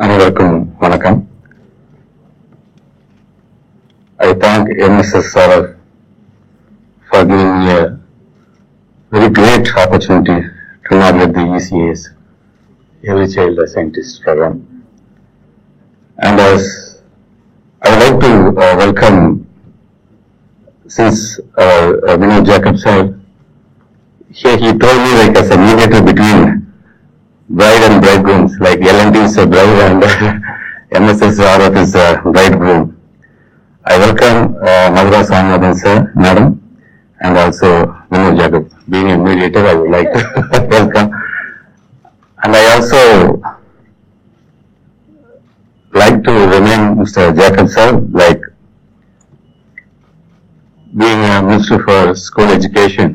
அனைவருக்கும் வணக்கம். I thank MSSRF for giving me a very great opportunity to inaugurate the ECA's Every Child a Scientist program. And as I would like to welcome, since Vinod Jacob said, here he told me like as a mediator between bride and bridegrooms, like L&D is a bride and MSSRF is a bridegroom. I welcome Madhura Swaminathan sir, madam, and also Vinod Jacob. Being a mediator, I would like to welcome. And I also like to remind Mr. Jacob sir, like being a Minister for School Education,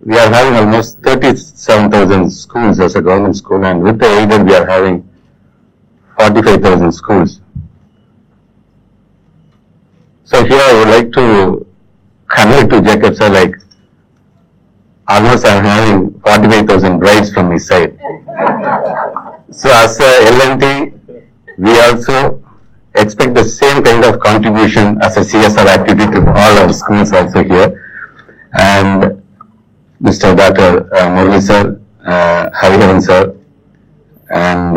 we are having almost 37,000 schools as a government school, and with the aided we are having 45,000 schools. So here I would like to connect to Jacob sir, like almost I am having 45,000 brides from his side. So as a L&T, we also expect the same kind of contribution as a CSR activity to all our schools also here. And Mr. Dr. Murali sir, Hariharan sir, and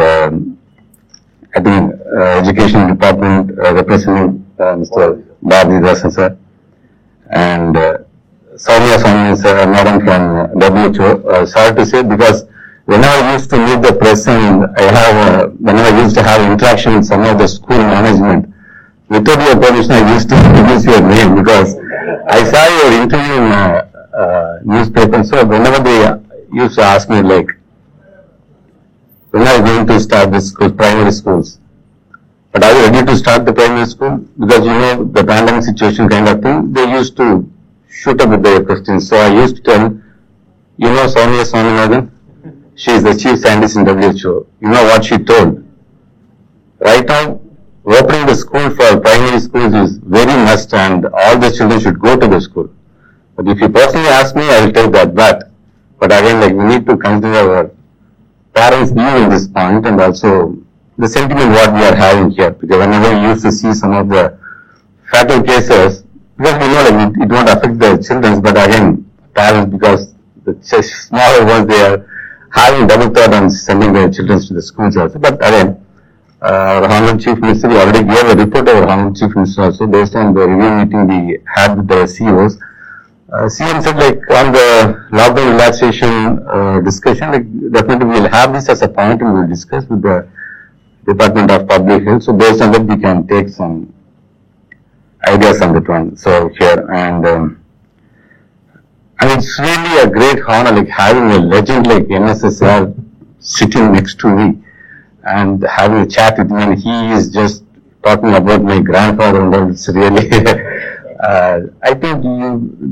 I think Education Department representing Mr. Bharati Dasan sir, and Soumya Swaminathan sir, madam from WHO. Sorry to say, because whenever I used to meet the press and whenever I used to have interaction with some of the school management, without your permission I used to introduce your name, because I saw your interview in newspaper. So whenever they used to ask me like, when are you going to start this school, primary schools? But are you ready to start the primary school? Because you know the pandemic situation kind of thing, they used to shoot up with their questions. So I used to tell, you know Soumya Swaminathan, she is the chief scientist in WHO. You know what she told? Right now, opening the school for primary schools is very must, and all the children should go to the school. But if you personally ask me, I will take that back. But again, like we need to consider our parents' view in this point, and also the sentiment what we are having here. Because whenever you used to see some of the fatal cases, because we know like it won't affect the children, but again, parents, because the smaller ones, they are having double thought on sending their children to the schools also. But again, our Honorable Chief Minister already gave a report of our Honorable Chief Minister also based on the review meeting we had with the CEOs. CM said like on the lockdown relaxation discussion, like definitely we will have this as a point and we will discuss with the Department of Public Health. So based on that we can take some ideas on that one. So here and it's really a great honor like having a legend like NSSR sitting next to me and having a chat with me, and he is just talking about my grandfather, and all. It's really I think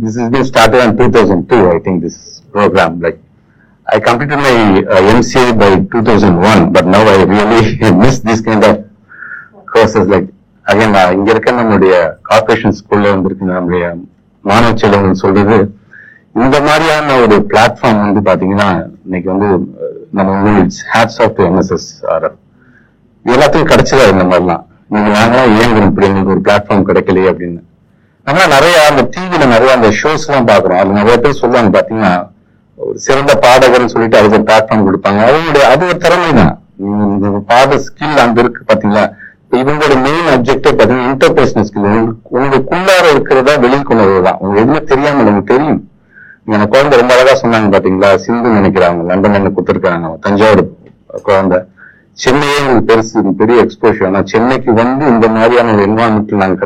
this has been started in 2002, I think this program. Like I completed my MCA by 2001, but now I really miss this kind of courses. Like again, இங்க இருக்க நம்முடைய corporation ஸ்கூல்ல வந்திருக்கு நம்முடைய மாணவ செல்வங்கள் சொல்றது, இந்த மாதிரியான ஒரு பிளாட்ஃபார்ம் வந்து பாத்தீங்கன்னா இன்னைக்கு வந்து நம்ம ஹேட்ஸ் ஆஃப் டு MSSRF எல்லாத்துக்கும் கிடைச்சதா இந்த மாதிரிலாம். நீங்க நாங்களாம் ஏங்குறோம் இப்படி எங்களுக்கு ஒரு பிளாட்ஃபார்ம் கிடைக்கலையே அப்படின்னு. நம்ம நிறைய அந்த டிவில நிறைய அந்த ஷோஸ் எல்லாம் பாக்குறோம். அது நிறைய பேர் சொல்லுவாங்க பாத்தீங்கன்னா ஒரு சிறந்த பாடகர்னு சொல்லிட்டு அதுக்கு ஒரு பிளாட்ஃபார்ம் கொடுப்பாங்க. அவங்களுடைய அது ஒரு திறமை தான், பாட ஸ்கில் அங்க இருக்கு பாத்தீங்களா. இவங்களோட மெயின் அப்ஜெக்டிவ் பாத்தீங்கன்னா இன்டர்பர்சனல் ஸ்கில், உங்களுக்குள்ளார இருக்கிறதா வெளியே கொண்டு வருவதுதான். உங்களுக்கு எதுவுமே தெரியாம எனக்கு தெரியும். எனக்கு குழந்தை ரொம்ப அழகா சொன்னாங்க பாத்தீங்களா, சிந்து நினைக்கிறாங்க, லண்டன்ல கொடுத்துருக்காங்க, தஞ்சாவூர் குழந்தை. சென்னையே உங்களுக்கு பெருசு, பெரிய எக்ஸ்போஷர். ஆனா சென்னைக்கு வந்து இந்த மாதிரியான ஒரு என்வாரன்மெண்ட் நாங்க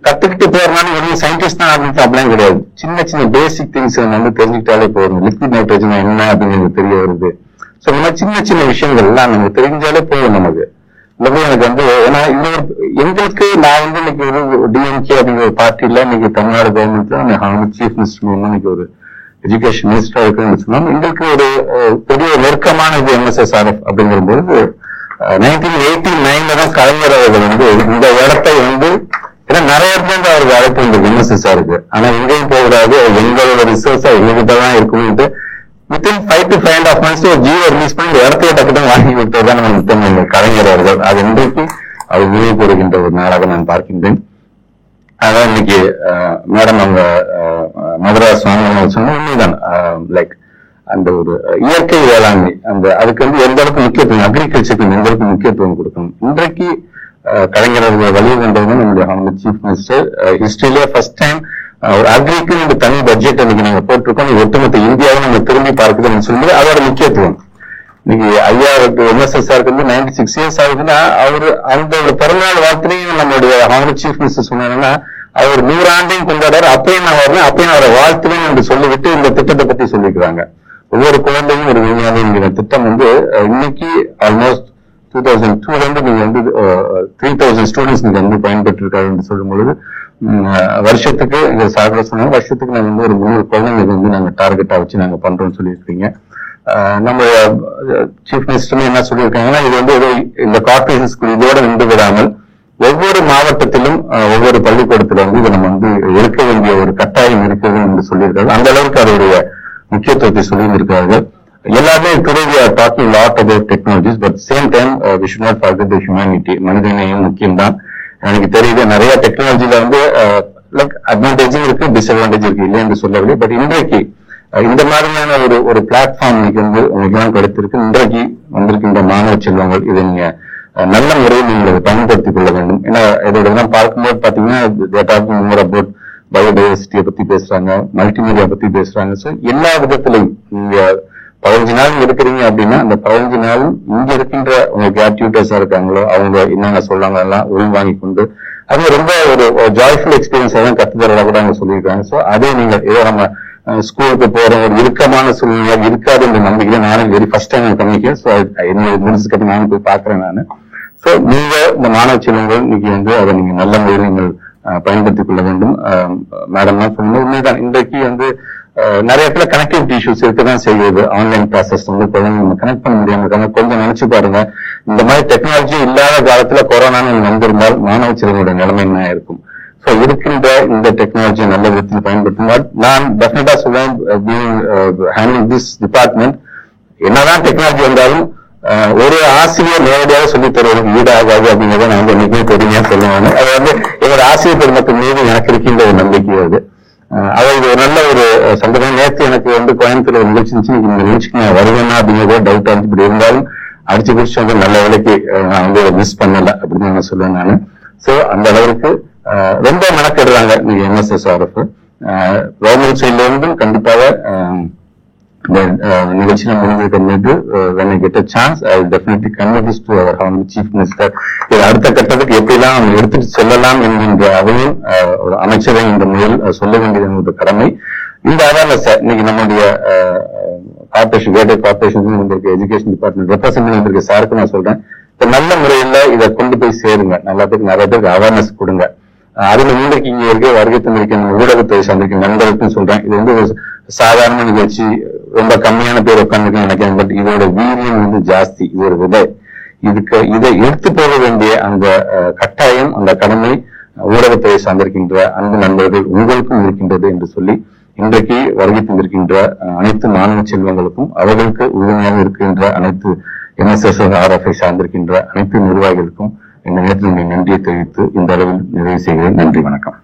கத்துக்கிட்டு போறதுனால வெறும் சயின்டிஸ்ட் தான் அப்படின்னு அப்படிலாம் கிடையாது. சின்ன சின்ன பேசிக் திங்ஸ் வந்து தெரிஞ்சுக்கிட்டாலே போதும். லிக்விட் நைட்ரஜன் என்ன அப்படின்னு தெரிய வருது. சோ இந்த மாதிரி சின்ன சின்ன விஷயங்கள் எல்லாம் நமக்கு தெரிஞ்சாலே போதும் நமக்கு. இல்லவே எனக்கு வந்து ஏன்னா இன்னொரு எங்களுக்கு நான் வந்து இன்னைக்கு ஒரு டிஎம்கே அப்படிங்கிற ஒரு பார்ட்டியில இன்னைக்கு தமிழ்நாடு கவர்மெண்ட்ல சீஃப் மினிஸ்டர் இன்னைக்கு ஒரு எஜுகேஷன் மினிஸ்டரா இருக்குன்னு சொன்னா எங்களுக்கு ஒரு பெரிய நெருக்கமான இது MSSRF அப்படிங்கும்போது 1989 தான் கலைஞர் அவர்கள் வந்து இந்த இடத்தை வந்து, ஏன்னா நிறைய பேர் அவருக்கு அழைப்பு இந்த MSSRF, ஆனா எங்கேயும் போகக்கூடாது, எங்களோட ரிசோர்ஸா எங்ககிட்ட தான் இருக்கும்ட்டு வித்தின் 5 to 5.5 months ஒரு ஜியோ ரிலீஸ் பண்ணி இந்த இடத்துல டக்குன்னு வாங்கி கொடுத்ததுதான் நம்ம முத்தமிழ் கலைஞர் அவர்கள். அது இன்றைக்கு அவர் நினைவு கூறுகின்ற ஒரு நாளாக நான் பார்க்கின்றேன். அதான் இன்னைக்கு மேடம் அவங்க மதுரா சுவாமி சொன்ன உண்மைதான். லைக் அந்த ஒரு இயற்கை வேளாண்மை அதுக்கு எந்த அளவுக்கு முக்கியத்துவம், அக்ரிகல்ச்சருக்கு எந்த அளவுக்கு முக்கியத்துவம் கொடுக்கணும். இன்றைக்கு கலைஞர்கள் வழிவந்தது நம்முடைய சீஃப் மினிஸ்டர் ஹிஸ்டரியிலே ஃபர்ஸ்ட் டைம் ஒரு அக்ரிக்கு இந்த தனி பட்ஜெட் இன்னைக்கு நாங்க போட்டிருக்கோம். ஒட்டுமொத்த இந்தியாவை நம்ம திரும்பி பார்க்குதுன்னு சொல்லும்போது அதோட முக்கியத்துவம் இன்னைக்கு ஐயாவுக்கு எம்எஸ்எஸ்ஆருக்கு 96 years ஆகுதுன்னா அவரு அந்த ஒரு பிறந்தநாள் வாழ்த்துலையும் நம்மளுடைய சீஃப் மினிஸ்டர் சொன்னாங்கன்னா அவர் 100 ஆண்டையும் கொண்டாடுறாரு. அப்பயும் நான் வரேன், அப்பயும் அவரை வாழ்த்துவேன் என்று சொல்லிவிட்டு இந்த திட்டத்தை பத்தி சொல்லிக்கிறாங்க. ஒவ்வொரு குழந்தையும் ஒரு விஞ்ஞானிங்கிற திட்டம் இன்னைக்கு ஆல்மோஸ்ட் 2002 நீங்க 3000 ஸ்டூடெண்ட்ஸ் நீங்க பயன்பெற்று இருக்காரு சொல்லும் பொழுது வருஷத்துக்கு இந்த சாகர சொன்னாங்க வருஷத்துக்கு நாங்க ஒரு 300 குழந்தைங்க நாங்க டார்கெட்டா வச்சு நாங்க பண்றோம்னு சொல்லியிருக்கீங்க. நம்ம சீஃப் மினிஸ்டர் என்ன சொல்லியிருக்காங்கன்னா இது இந்த கார்பரேஷன் ஸ்கூல் இதோட நின்று விடாமல் ஒவ்வொரு மாவட்டத்திலும் ஒவ்வொரு பள்ளிக்கூடத்திலும் இதை நம்ம இருக்க வேண்டிய ஒரு கட்டாயம் இருக்குது என்று சொல்லியிருக்காங்க. அந்த அளவுக்கு அதோடைய முக்கியத்துவத்தை சொல்லியிருக்கார்கள். எல்லாருமே today we are talking a lot about technologies, but same time we should not forget the humanity. மனிதநேயம் முக்கியம்தான். எனக்கு தெரியுது நிறைய டெக்னாலஜில லைக் அட்வான்டேஜும் இருக்கு, டிஸ்அட்வான்டேஜ் இருக்கு, இல்லை என்று சொல்லவில்லை. பட் இன்றைக்கு இந்த மாதிரியான ஒரு பிளாட்ஃபார்ம் இன்னைக்கு உங்களுக்கு கிடைத்திருக்கு. இன்றைக்கு வந்திருக்கின்ற மாணவ செல்வங்கள் இதை நீங்க நல்ல முறையில் நீங்கள் பயன்படுத்திக் கொள்ள வேண்டும். ஏன்னா இதோட பார்க்கும்போது பாத்தீங்கன்னா மோர் அபவுட் பயோடைவர்சிட்டியை பத்தி பேசுறாங்க, மல்டிமீடியா பத்தி பேசுறாங்க. ஸோ எல்லா விதத்திலையும் நீங்க 15 நாள் இருக்கிறீங்க அப்படின்னா அந்த 15 நாளும் இங்க இருக்கின்ற உங்களுக்கு ஆக்டிவிட்டர்ஸா இருக்காங்களோ அவங்க என்னென்ன சொல்றாங்க எல்லாம் உள்வாங்கி கொண்டு அது ரொம்ப ஒரு ஜாய்ஃபுல் எக்ஸ்பீரியன்ஸ் தான் கத்துத்தரதா கூட அவங்க சொல்லியிருக்காங்க. ஸோ அதே நீங்க ஏதோ நம்ம ஸ்கூலுக்கு போற ஒரு இறுக்கமான சூழ்நிலை இருக்காது என்ற நம்பிக்கை நானும் வெரி ஃபர்ஸ்ட் டைம் கம்மிக்கிறேன். ஸோ என்னோட முடிச்சுக்கிட்டு நானும் போய் பாக்குறேன் நானு. ஸோ நீங்க இந்த மாணவ செல்வங்கள் இன்னைக்கு அதை நீங்க நல்ல முறையில் நீங்கள் பயன்படுத்திக் கொள்ள வேண்டும். மேடம் தான் சொன்னது உண்மைதான். இன்றைக்கு நிறைய இடத்துல கனெக்டிவிட்டி இஷ்யூஸ் இருக்கதான் செய்யுது. ஆன்லைன் கிளாஸஸ் குழந்தைங்க கனெக்ட் பண்ண முடியாம இருக்காங்க. கொஞ்சம் நினைச்சு பாருங்க, இந்த மாதிரி டெக்னாலஜி இல்லாத காலத்துல கொரோனான்னு வந்திருந்தால் மாணவ செல்வங்களோட நிலைமை என்ன இருக்கும். ஸோ இருக்கின்ற இந்த டெக்னாலஜியை நல்ல விதத்தில் பயன்படுத்தும். நான் டெஃபினட்டா சொல்றேன், ஹேண்டில் திஸ் டிபார்ட்மெண்ட் என்னதான் டெக்னாலஜி வந்தாலும் ஒரு ஆசிரியர் நேரடியாக சொல்லித் தருவதற்கு ஈடாகாது அப்படிங்கிறத நான் என்னைக்குமே பொறுமையா சொல்லுவாங்க. அது எங்களோட ஆசிரியர் பெருமக்கள் மீது எனக்கு இருக்கின்ற ஒரு நம்பிக்கை அது ஒரு நல்ல ஒரு சந்தர்ப்பம். நேற்று எனக்கு கோயம்புத்தூர் ஒரு நிகழ்ச்சி இருந்துச்சு. இந்த நிகழ்ச்சிக்கு நான் வருவேன்னா அப்படிங்கிறத டவுட் ஆச்சு. இப்படி இருந்தாலும் அடிச்சு பிடிச்சு நல்ல வேலைக்கு நான் மிஸ் பண்ணல அப்படின்னு நான் சொல்லுவேன் நான். சோ அந்த அளவுக்கு ரொம்ப மெனக்கெடுறாங்க நீங்க எம்எஸ்எஸ்ஆர்எஃப் கவர்மெண்ட் சைட்ல இருந்தும் கண்டிப்பாக நிகழ்ச்சியில முடிஞ்சிருக்கிறது. when I get a chance I will definitely convey this to our honorable chief minister. இது அடுத்த கட்டத்துக்கு எப்படிலாம் அவங்க எடுத்துட்டு செல்லலாம் என்கின்ற அவையும் ஒரு அமைச்சரை இந்த முறையில் சொல்ல வேண்டியது கடமை. இந்த அவேர்னஸ் இன்னைக்கு நம்முடைய corporation gated corporation education department represent வந்திருக்க சாருக்கு நான் சொல்றேன், நல்ல முறையில இதை கொண்டு போய் சேருங்க, நிறைய பேருக்கு அவேர்னஸ் கொடுங்க. அதுல இன்றைக்கு இங்க இருக்க வருகை தந்திருக்க ஊடகத்துறை சார்ந்திருக்க நண்பர்களுக்கும் சொல்றேன், இது ஒரு சாதாரண நிகழ்ச்சி, ரொம்ப கம்மியான பேர் உட்கார்ந்துருக்கேன் நினைக்கிறேன். பட் இதோட வீரியம் ஜாஸ்தி. இது ஒரு விதை. இதை எடுத்து போக வேண்டிய அந்த கட்டாயம், அந்த கடமை ஊடகத்துறை சார்ந்திருக்கின்ற அன்பு நண்பர்கள் உங்களுக்கும் இருக்கின்றது என்று சொல்லி இன்றைக்கு வருகை தந்திருக்கின்ற அனைத்து மாணவ செல்வங்களுக்கும் அவர்களுக்கு உறுதுணையாக இருக்கின்ற அனைத்து என்எஸ்எஸ்ஆர்எஃப்ஐ சார்ந்திருக்கின்ற அனைத்து நிர்வாகிகளுக்கும் இந்த நேரத்தில் நன்றியை தெரிவித்து இந்த அளவில் நிறைவு செய்கிறேன். நன்றி, வணக்கம்.